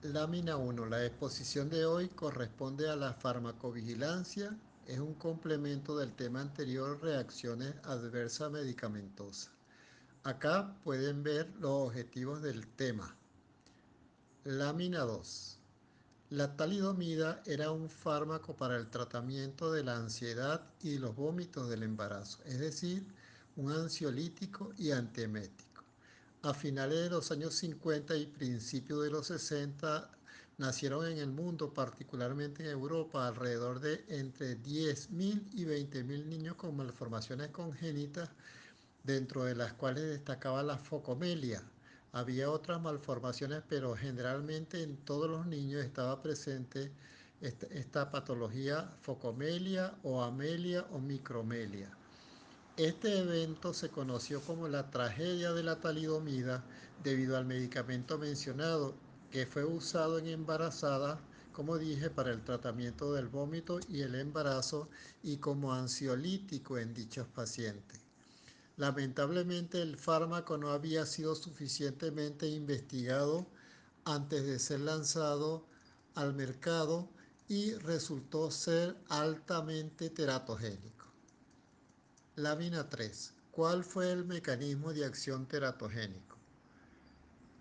Lámina 1. La exposición de hoy corresponde a la farmacovigilancia. Es un complemento del tema anterior, reacciones adversas medicamentosas. Acá pueden ver los objetivos del tema. Lámina 2. La talidomida era un fármaco para el tratamiento de la ansiedad y los vómitos del embarazo, es decir, un ansiolítico y antiemético. A finales de los años 50 y principios de los 60 nacieron en el mundo, particularmente en Europa, alrededor de entre 10.000 y 20.000 niños con malformaciones congénitas, dentro de las cuales destacaba la focomelia. Había otras malformaciones, pero generalmente en todos los niños estaba presente esta patología focomelia o amelia o micromelia. Este evento se conoció como la tragedia de la talidomida debido al medicamento mencionado, que fue usado en embarazadas, como dije, para el tratamiento del vómito y el embarazo y como ansiolítico en dichos pacientes. Lamentablemente el fármaco no había sido suficientemente investigado antes de ser lanzado al mercado y resultó ser altamente teratogénico. Lámina 3. ¿Cuál fue el mecanismo de acción teratogénico?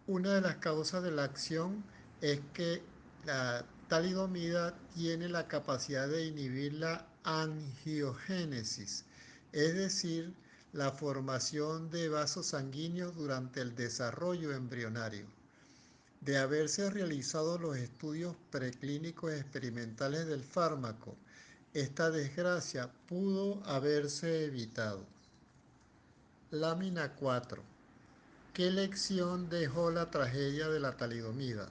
Una de las causas de la acción es que la talidomida tiene la capacidad de inhibir la angiogénesis, es decir, la formación de vasos sanguíneos durante el desarrollo embrionario. De haberse realizado los estudios preclínicos experimentales del fármaco, esta desgracia pudo haberse evitado. Lámina 4. ¿Qué lección dejó la tragedia de la talidomida?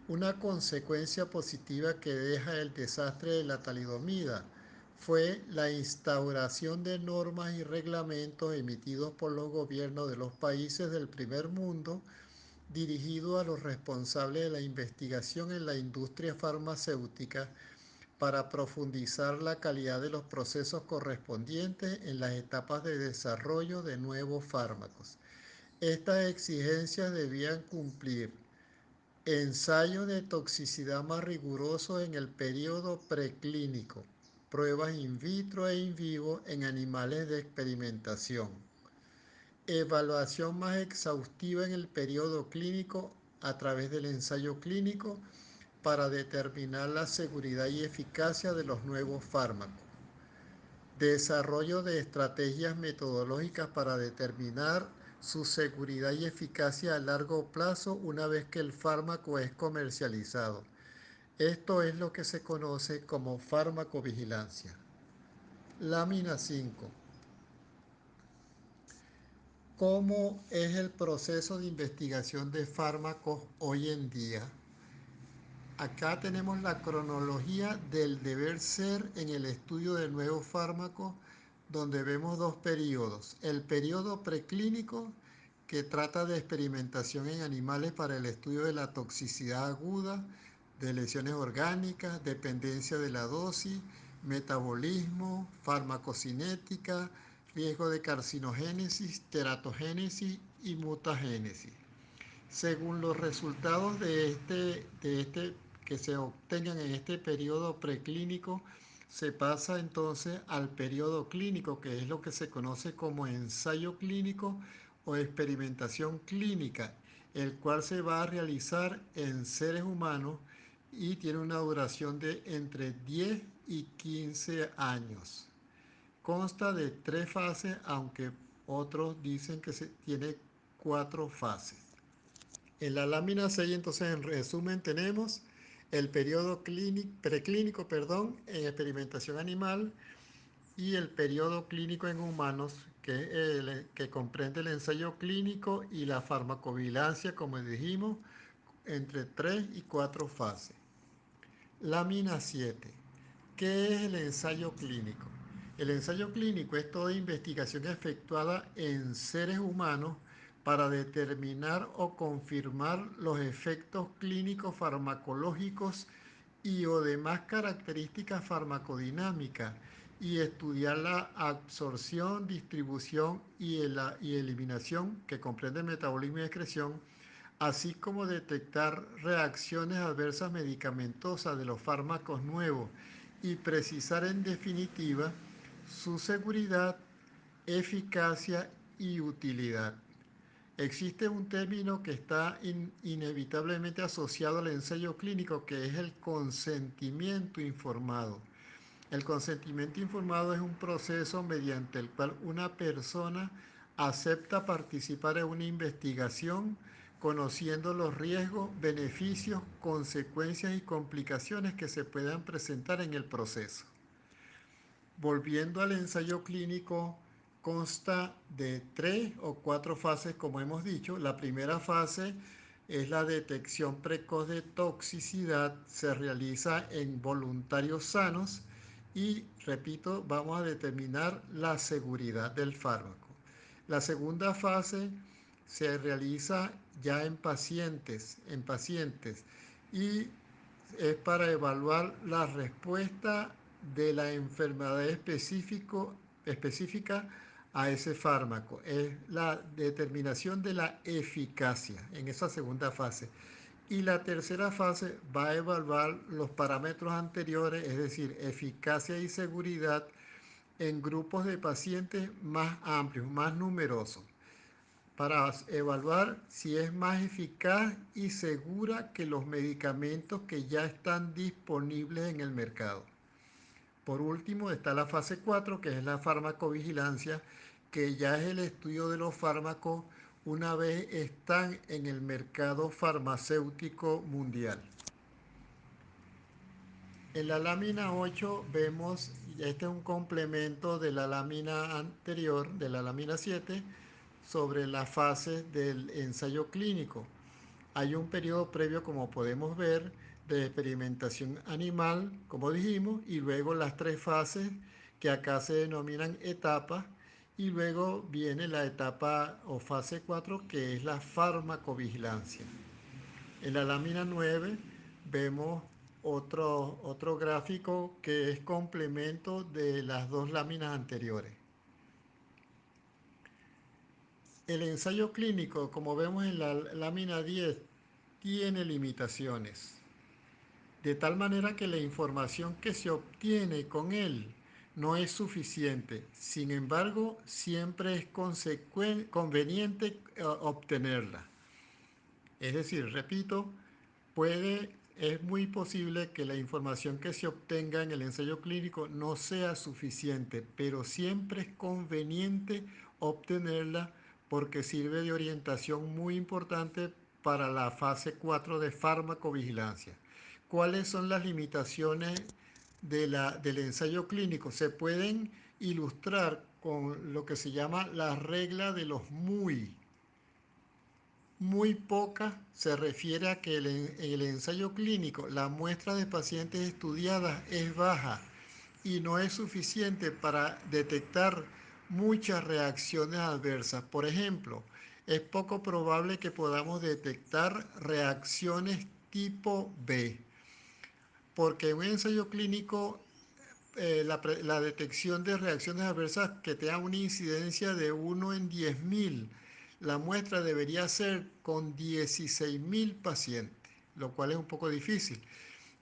Una consecuencia positiva que deja el desastre de la talidomida fue la instauración de normas y reglamentos emitidos por los gobiernos de los países del primer mundo dirigidos a los responsables de la investigación en la industria farmacéutica para profundizar la calidad de los procesos correspondientes en las etapas de desarrollo de nuevos fármacos. Estas exigencias debían cumplir ensayos de toxicidad más rigurosos en el periodo preclínico, pruebas in vitro e in vivo en animales de experimentación, evaluación más exhaustiva en el periodo clínico a través del ensayo clínico para determinar la seguridad y eficacia de los nuevos fármacos, desarrollo de estrategias metodológicas para determinar su seguridad y eficacia a largo plazo una vez que el fármaco es comercializado. Esto es lo que se conoce como farmacovigilancia. Lámina 5. ¿Cómo es el proceso de investigación de fármacos hoy en día? Acá tenemos la cronología del deber ser en el estudio de nuevos fármacos, donde vemos dos periodos. El periodo preclínico, que trata de experimentación en animales para el estudio de la toxicidad aguda, de lesiones orgánicas, dependencia de la dosis, metabolismo, farmacocinética, riesgo de carcinogénesis, teratogénesis y mutagénesis. Según los resultados de este que se obtengan en este periodo preclínico, se pasa entonces al periodo clínico, que es lo que se conoce como ensayo clínico o experimentación clínica, el cual se va a realizar en seres humanos y tiene una duración de entre 10 y 15 años. Consta de 3 fases, aunque otros dicen que tiene 4 fases. En la lámina 6, entonces, en resumen, tenemos el periodo preclínico, en experimentación animal y el periodo clínico en humanos, que comprende el ensayo clínico y la farmacovigilancia, como dijimos, entre 3 y 4 fases. Lámina 7. ¿Qué es el ensayo clínico? El ensayo clínico es toda investigación efectuada en seres humanos para determinar o confirmar los efectos clínicos farmacológicos y o demás características farmacodinámicas y estudiar la absorción, distribución y eliminación, que comprende metabolismo y excreción, así como detectar reacciones adversas medicamentosas de los fármacos nuevos y precisar en definitiva su seguridad, eficacia y utilidad. Existe un término que está inevitablemente asociado al ensayo clínico, que es el consentimiento informado. El consentimiento informado es un proceso mediante el cual una persona acepta participar en una investigación conociendo los riesgos, beneficios, consecuencias y complicaciones que se puedan presentar en el proceso. Volviendo al ensayo clínico, consta de 3 o 4 fases, como hemos dicho. La primera fase es la detección precoz de toxicidad, se realiza en voluntarios sanos y, repito, vamos a determinar la seguridad del fármaco. La segunda fase se realiza ya en pacientes y es para evaluar la respuesta de la enfermedad específica a ese fármaco. Es la determinación de la eficacia en esa segunda fase. Y la tercera fase va a evaluar los parámetros anteriores, es decir, eficacia y seguridad en grupos de pacientes más amplios, más numerosos, para evaluar si es más eficaz y segura que los medicamentos que ya están disponibles en el mercado. Por último está la fase 4, que es la farmacovigilancia, que ya es el estudio de los fármacos una vez están en el mercado farmacéutico mundial. En la lámina 8 vemos, este es un complemento de la lámina anterior, de la lámina 7, sobre las fases del ensayo clínico. Hay un periodo previo, como podemos ver, de experimentación animal, como dijimos, y luego las 3 fases que acá se denominan etapas, y luego viene la etapa o fase 4, que es la farmacovigilancia. En la lámina 9 vemos otro gráfico que es complemento de las 2 láminas anteriores. El ensayo clínico, como vemos en la lámina 10, tiene limitaciones, de tal manera que la información que se obtiene con él no es suficiente. Sin embargo, siempre es conveniente obtenerla. Es decir, repito, es muy posible que la información que se obtenga en el ensayo clínico no sea suficiente, pero siempre es conveniente obtenerla porque sirve de orientación muy importante para la fase 4 de farmacovigilancia. ¿Cuáles son las limitaciones del ensayo clínico? Se pueden ilustrar con lo que se llama la regla de los muy. Muy poca se refiere a que en el ensayo clínico la muestra de pacientes estudiadas es baja y no es suficiente para detectar muchas reacciones adversas. Por ejemplo, es poco probable que podamos detectar reacciones tipo B, porque en un ensayo clínico la detección de reacciones adversas que tengan una incidencia de 1 en 10.000. La muestra debería ser con 16.000 pacientes, lo cual es un poco difícil.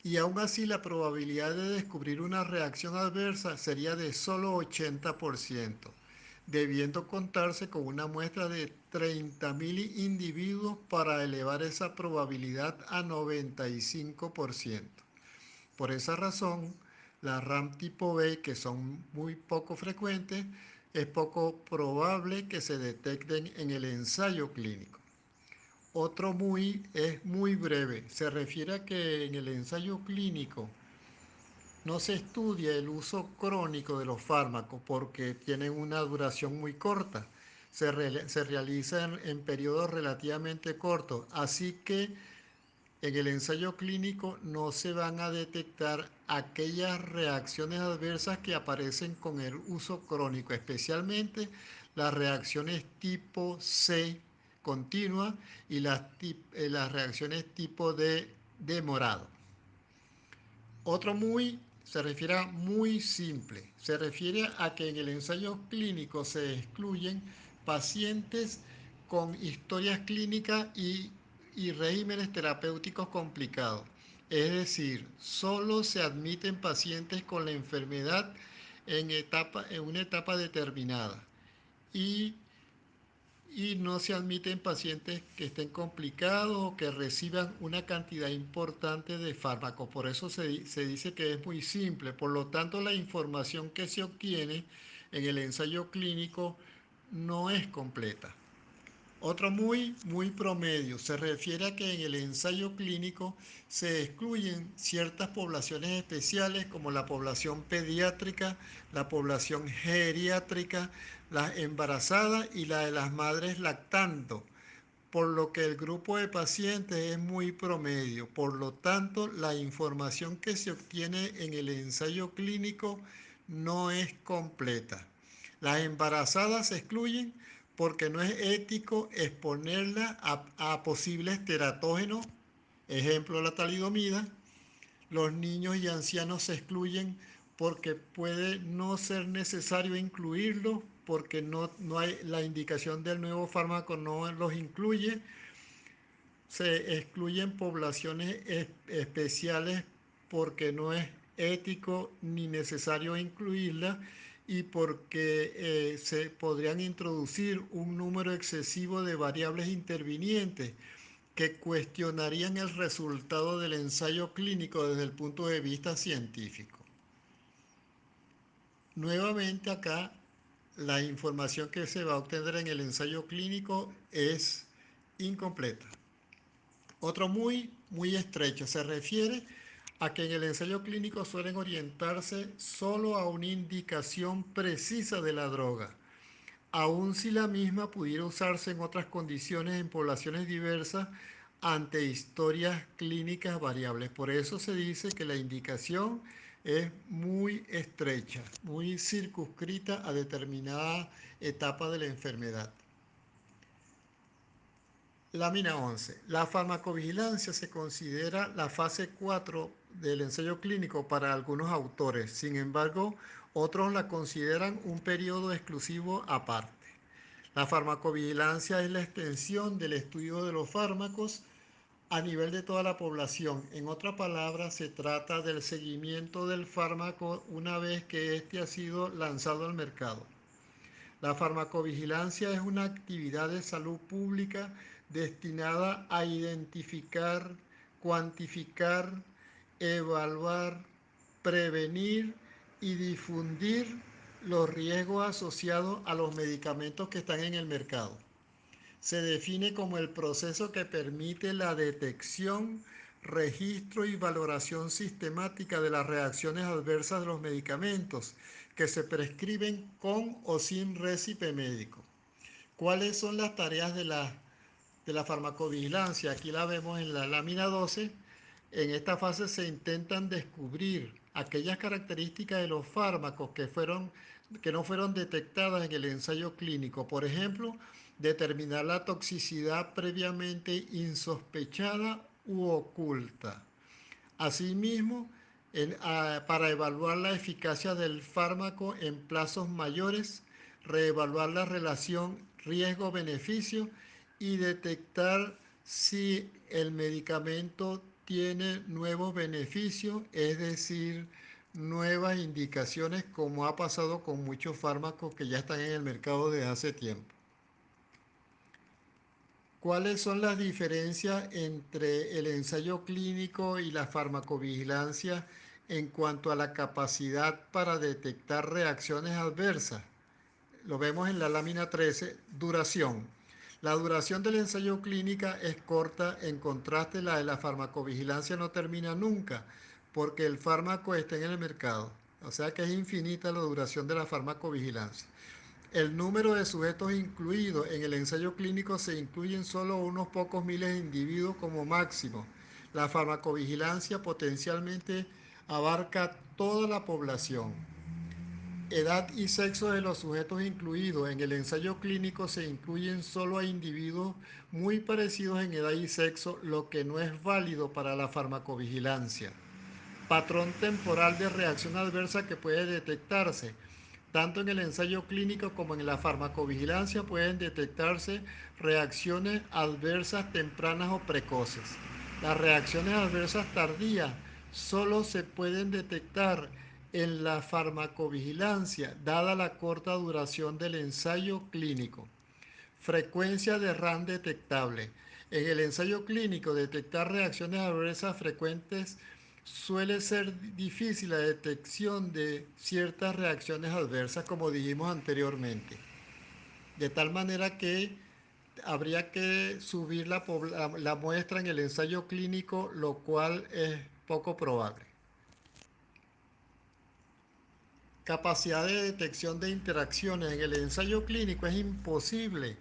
Y aún así la probabilidad de descubrir una reacción adversa sería de solo 80%, debiendo contarse con una muestra de 30.000 individuos para elevar esa probabilidad a 95%. Por esa razón, las RAM tipo B, que son muy poco frecuentes, es poco probable que se detecten en el ensayo clínico. Otro muy es muy breve. Se refiere a que en el ensayo clínico no se estudia el uso crónico de los fármacos porque tienen una duración muy corta. Se realiza en periodos relativamente cortos. Así que en el ensayo clínico no se van a detectar aquellas reacciones adversas que aparecen con el uso crónico, especialmente las reacciones tipo C continua y las reacciones tipo D demorado. Otro muy se refiere a muy simple. Se refiere a que en el ensayo clínico se excluyen pacientes con historias clínicas y y regímenes terapéuticos complicados. Es decir, solo se admiten pacientes con la enfermedad en una etapa determinada y, y no se admiten pacientes que estén complicados o que reciban una cantidad importante de fármacos. Por eso se dice que es muy simple. Por lo tanto, la información que se obtiene en el ensayo clínico no es completa. Otro muy promedio se refiere a que en el ensayo clínico se excluyen ciertas poblaciones especiales como la población pediátrica, la población geriátrica, las embarazadas y la de las madres lactando, por lo que el grupo de pacientes es muy promedio. Por lo tanto, la información que se obtiene en el ensayo clínico no es completa. Las embarazadas se excluyen porque no es ético exponerlas a posibles teratógenos, ejemplo la talidomida. Los niños y ancianos se excluyen porque puede no ser necesario incluirlos, porque no hay la indicación del nuevo fármaco no los incluye. Se excluyen poblaciones especiales porque no es ético ni necesario incluirlas y porque se podrían introducir un número excesivo de variables intervinientes que cuestionarían el resultado del ensayo clínico desde el punto de vista científico. Nuevamente acá, la información que se va a obtener en el ensayo clínico es incompleta. Otro muy estrecho se refiere a que en el ensayo clínico suelen orientarse solo a una indicación precisa de la droga, aun si la misma pudiera usarse en otras condiciones en poblaciones diversas ante historias clínicas variables. Por eso se dice que la indicación es muy estrecha, muy circunscrita a determinada etapa de la enfermedad. Lámina 11. La farmacovigilancia se considera la fase 4 del ensayo clínico para algunos autores. Sin embargo, otros la consideran un periodo exclusivo aparte. La farmacovigilancia es la extensión del estudio de los fármacos a nivel de toda la población. En otras palabras, se trata del seguimiento del fármaco una vez que éste ha sido lanzado al mercado. La farmacovigilancia es una actividad de salud pública destinada a identificar, cuantificar, evaluar, prevenir y difundir los riesgos asociados a los medicamentos que están en el mercado. Se define como el proceso que permite la detección, registro y valoración sistemática de las reacciones adversas de los medicamentos que se prescriben con o sin récipe médico. ¿Cuáles son las tareas de la farmacovigilancia? Aquí la vemos en la lámina 12. En esta fase se intentan descubrir aquellas características de los fármacos que no fueron detectadas en el ensayo clínico. Por ejemplo, determinar la toxicidad previamente insospechada u oculta. Asimismo, para evaluar la eficacia del fármaco en plazos mayores, reevaluar la relación riesgo-beneficio y detectar si el medicamento tiene nuevos beneficios, es decir, nuevas indicaciones, como ha pasado con muchos fármacos que ya están en el mercado desde hace tiempo. ¿Cuáles son las diferencias entre el ensayo clínico y la farmacovigilancia en cuanto a la capacidad para detectar reacciones adversas? Lo vemos en la lámina 13, duración. La duración del ensayo clínica es corta, en contraste la de la farmacovigilancia no termina nunca, porque el fármaco está en el mercado. O sea que es infinita la duración de la farmacovigilancia. El número de sujetos incluidos en el ensayo clínico se incluyen solo unos pocos miles de individuos como máximo. La farmacovigilancia potencialmente abarca toda la población. Edad y sexo de los sujetos incluidos en el ensayo clínico se incluyen solo a individuos muy parecidos en edad y sexo, lo que no es válido para la farmacovigilancia. Patrón temporal de reacción adversa que puede detectarse. Tanto en el ensayo clínico como en la farmacovigilancia pueden detectarse reacciones adversas tempranas o precoces. Las reacciones adversas tardías solo se pueden detectar en la farmacovigilancia, dada la corta duración del ensayo clínico. Frecuencia de RAM detectable. En el ensayo clínico, detectar reacciones adversas frecuentes suele ser difícil la detección de ciertas reacciones adversas, como dijimos anteriormente. De tal manera que habría que subir la muestra en el ensayo clínico, lo cual es poco probable. Capacidad de detección de interacciones. En el ensayo clínico es imposible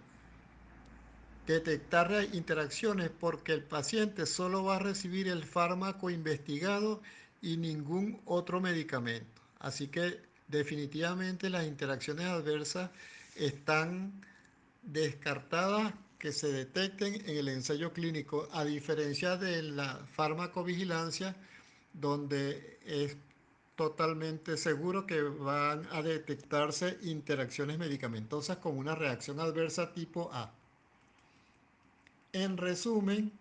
detectar interacciones porque el paciente solo va a recibir el fármaco investigado y ningún otro medicamento. Así que definitivamente las interacciones adversas están descartadas que se detecten en el ensayo clínico, a diferencia de la farmacovigilancia, donde es totalmente seguro que van a detectarse interacciones medicamentosas con una reacción adversa tipo A. En resumen,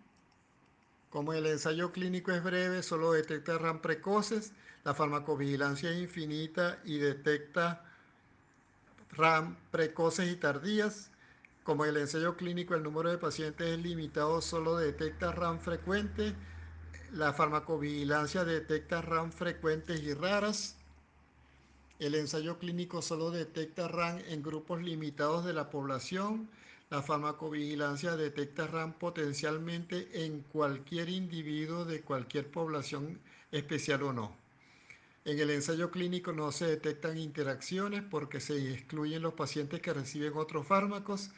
como el ensayo clínico es breve, solo detecta RAM precoces, la farmacovigilancia es infinita y detecta RAM precoces y tardías. Como el ensayo clínico el número de pacientes es limitado, solo detecta RAM frecuentes, la farmacovigilancia detecta RAM frecuentes y raras. El ensayo clínico solo detecta RAM en grupos limitados de la población. La farmacovigilancia detecta RAM potencialmente en cualquier individuo de cualquier población especial o no. En el ensayo clínico no se detectan interacciones porque se excluyen los pacientes que reciben otros fármacos.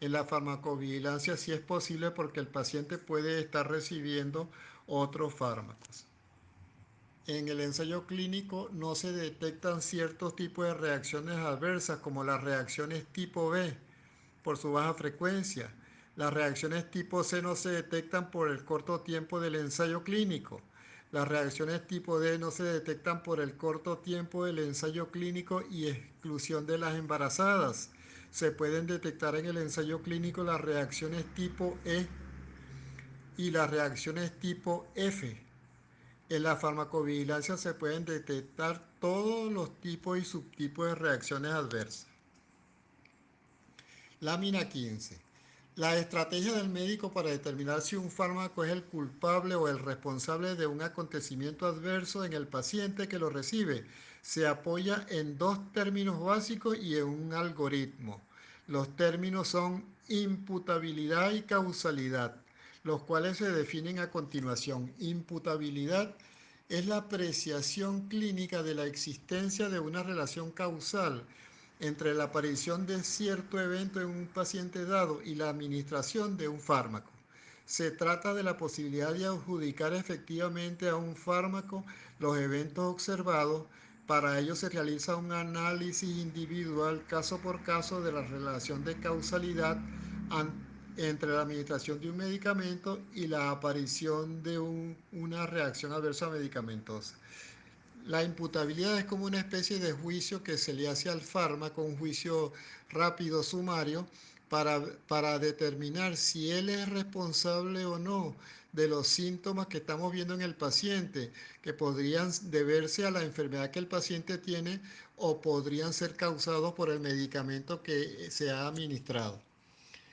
En la farmacovigilancia sí es posible porque el paciente puede estar recibiendo otros fármacos. En el ensayo clínico no se detectan ciertos tipos de reacciones adversas como las reacciones tipo B por su baja frecuencia. Las reacciones tipo C no se detectan por el corto tiempo del ensayo clínico. Las reacciones tipo D no se detectan por el corto tiempo del ensayo clínico y exclusión de las embarazadas. Se pueden detectar en el ensayo clínico las reacciones tipo E y las reacciones tipo F. En la farmacovigilancia se pueden detectar todos los tipos y subtipos de reacciones adversas. Lámina 15. La estrategia del médico para determinar si un fármaco es el culpable o el responsable de un acontecimiento adverso en el paciente que lo recibe se apoya en dos términos básicos y en un algoritmo. Los términos son imputabilidad y causalidad, los cuales se definen a continuación. Imputabilidad es la apreciación clínica de la existencia de una relación causal entre la aparición de cierto evento en un paciente dado y la administración de un fármaco. Se trata de la posibilidad de adjudicar efectivamente a un fármaco los eventos observados. Para ello se realiza un análisis individual caso por caso de la relación de causalidad entre la administración de un medicamento y la aparición de una reacción adversa medicamentosa. La imputabilidad es como una especie de juicio que se le hace al fármaco, un juicio rápido, sumario, para determinar si él es responsable o no de los síntomas que estamos viendo en el paciente, que podrían deberse a la enfermedad que el paciente tiene o podrían ser causados por el medicamento que se ha administrado.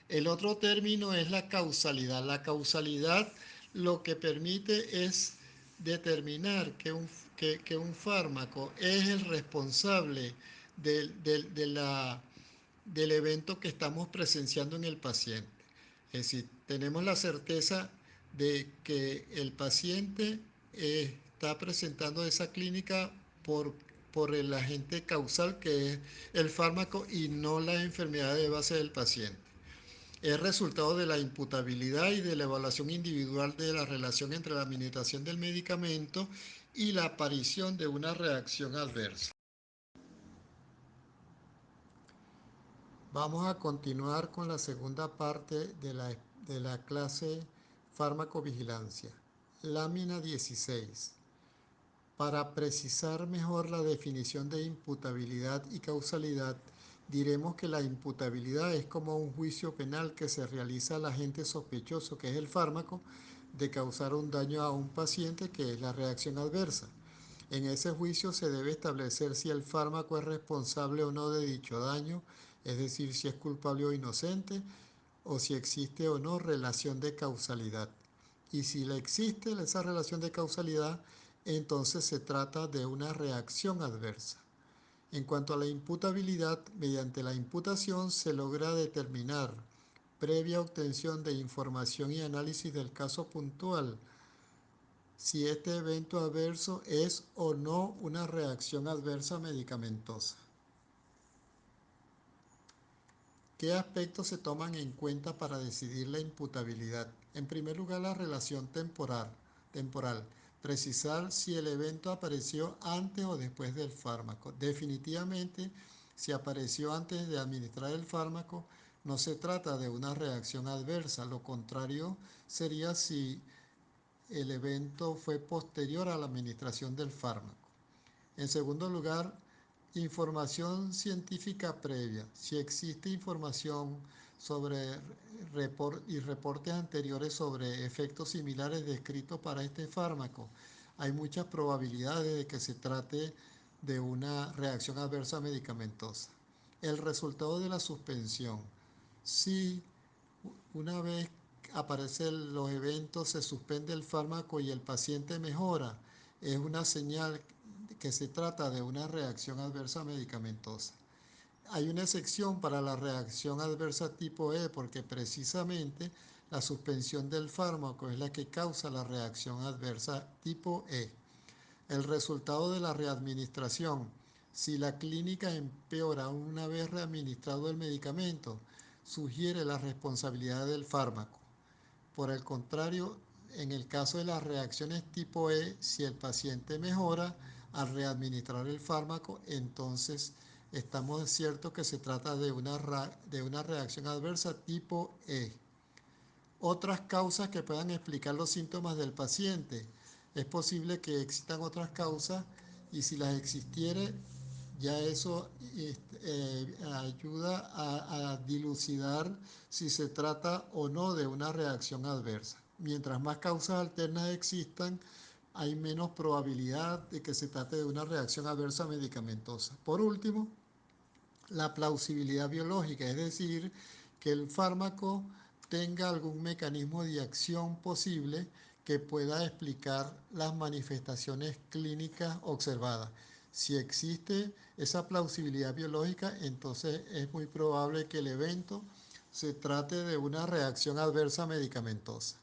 El otro término es la causalidad. La causalidad lo que permite es determinar que un fármaco es el responsable del evento que estamos presenciando en el paciente. Es decir, tenemos la certeza de que el paciente está presentando esa clínica por el agente causal que es el fármaco y no la enfermedad de base del paciente. Es resultado de la imputabilidad y de la evaluación individual de la relación entre la administración del medicamento y la aparición de una reacción adversa. Vamos a continuar con la segunda parte de la clase farmacovigilancia. Lámina 16. Para precisar mejor la definición de imputabilidad y causalidad, diremos que la imputabilidad es como un juicio penal que se realiza al agente sospechoso, que es el fármaco, de causar un daño a un paciente, que es la reacción adversa. En ese juicio se debe establecer si el fármaco es responsable o no de dicho daño, es decir, si es culpable o inocente, o si existe o no relación de causalidad. Y si le existe esa relación de causalidad, entonces se trata de una reacción adversa. En cuanto a la imputabilidad, mediante la imputación se logra determinar, previa obtención de información y análisis del caso puntual, si este evento adverso es o no una reacción adversa medicamentosa. ¿Qué aspectos se toman en cuenta para decidir la imputabilidad? En primer lugar, la relación temporal. Precisar si el evento apareció antes o después del fármaco. Definitivamente, si apareció antes de administrar el fármaco, no se trata de una reacción adversa. Lo contrario sería si el evento fue posterior a la administración del fármaco. En segundo lugar, información científica previa. Si existe información sobre y reportes anteriores sobre efectos similares descritos para este fármaco, hay muchas probabilidades de que se trate de una reacción adversa medicamentosa. El resultado de la suspensión. Si una vez aparecen los eventos, se suspende el fármaco y el paciente mejora, es una señal que se trata de una reacción adversa medicamentosa. Hay una excepción para la reacción adversa tipo E, porque precisamente la suspensión del fármaco es la que causa la reacción adversa tipo E. El resultado de la readministración. Si la clínica empeora una vez readministrado el medicamento, sugiere la responsabilidad del fármaco. Por el contrario, en el caso de las reacciones tipo E, si el paciente mejora al readministrar el fármaco, entonces estamos ciertos que se trata de una reacción adversa tipo E. Otras causas que puedan explicar los síntomas del paciente. Es posible que existan otras causas y si las existiere, ya eso ayuda a dilucidar si se trata o no de una reacción adversa. Mientras más causas alternas existan, hay menos probabilidad de que se trate de una reacción adversa medicamentosa. Por último, la plausibilidad biológica, es decir, que el fármaco tenga algún mecanismo de acción posible que pueda explicar las manifestaciones clínicas observadas. Si existe esa plausibilidad biológica, entonces es muy probable que el evento se trate de una reacción adversa medicamentosa.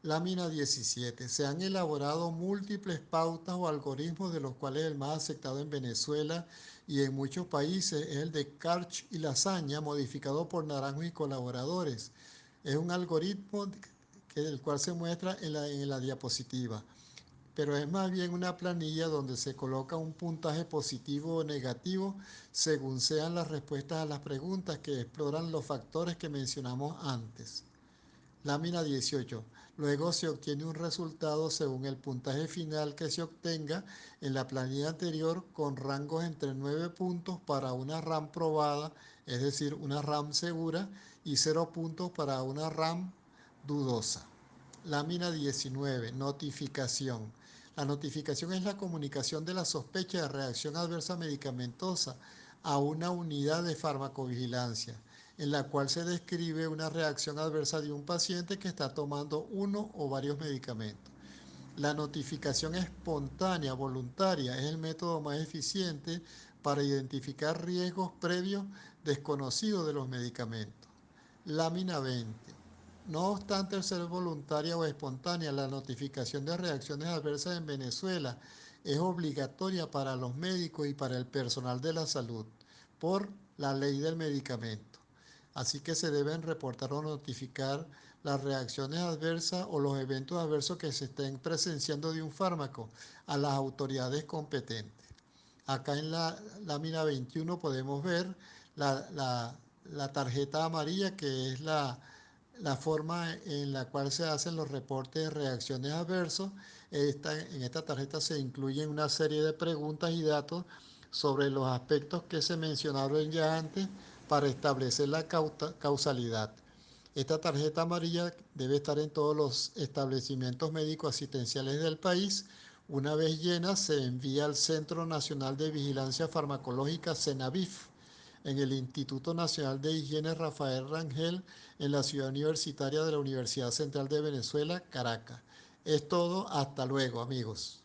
Lámina 17. Se han elaborado múltiples pautas o algoritmos, de los cuales el más aceptado en Venezuela y en muchos países es el de Karch y Lasaña, modificado por Naranjo y colaboradores. Es un algoritmo el cual se muestra en la diapositiva, pero es más bien una planilla donde se coloca un puntaje positivo o negativo según sean las respuestas a las preguntas, que exploran los factores que mencionamos antes. Lámina 18. Luego se obtiene un resultado según el puntaje final que se obtenga en la planilla anterior, con rangos entre 9 puntos para una RAM probada, es decir, una RAM segura, y 0 puntos para una RAM dudosa. Lámina 19. Notificación. La notificación es la comunicación de la sospecha de reacción adversa medicamentosa a una unidad de farmacovigilancia, en la cual se describe una reacción adversa de un paciente que está tomando uno o varios medicamentos. La notificación espontánea, voluntaria, es el método más eficiente para identificar riesgos previos desconocidos de los medicamentos. Lámina 20. No obstante el ser voluntaria o espontánea, la notificación de reacciones adversas en Venezuela es obligatoria para los médicos y para el personal de la salud por la ley del medicamento. Así que se deben reportar o notificar las reacciones adversas o los eventos adversos que se estén presenciando de un fármaco a las autoridades competentes. Acá en la lámina 21 podemos ver la tarjeta amarilla, que es la forma en la cual se hacen los reportes de reacciones adversas. En esta tarjeta se incluyen una serie de preguntas y datos sobre los aspectos que se mencionaron ya antes para establecer la causalidad. Esta tarjeta amarilla debe estar en todos los establecimientos médicos asistenciales del país. Una vez llena, se envía al Centro Nacional de Vigilancia Farmacológica, CENAVIF, en el Instituto Nacional de Higiene Rafael Rangel, en la ciudad universitaria de la Universidad Central de Venezuela, Caracas. Es todo, hasta luego, amigos.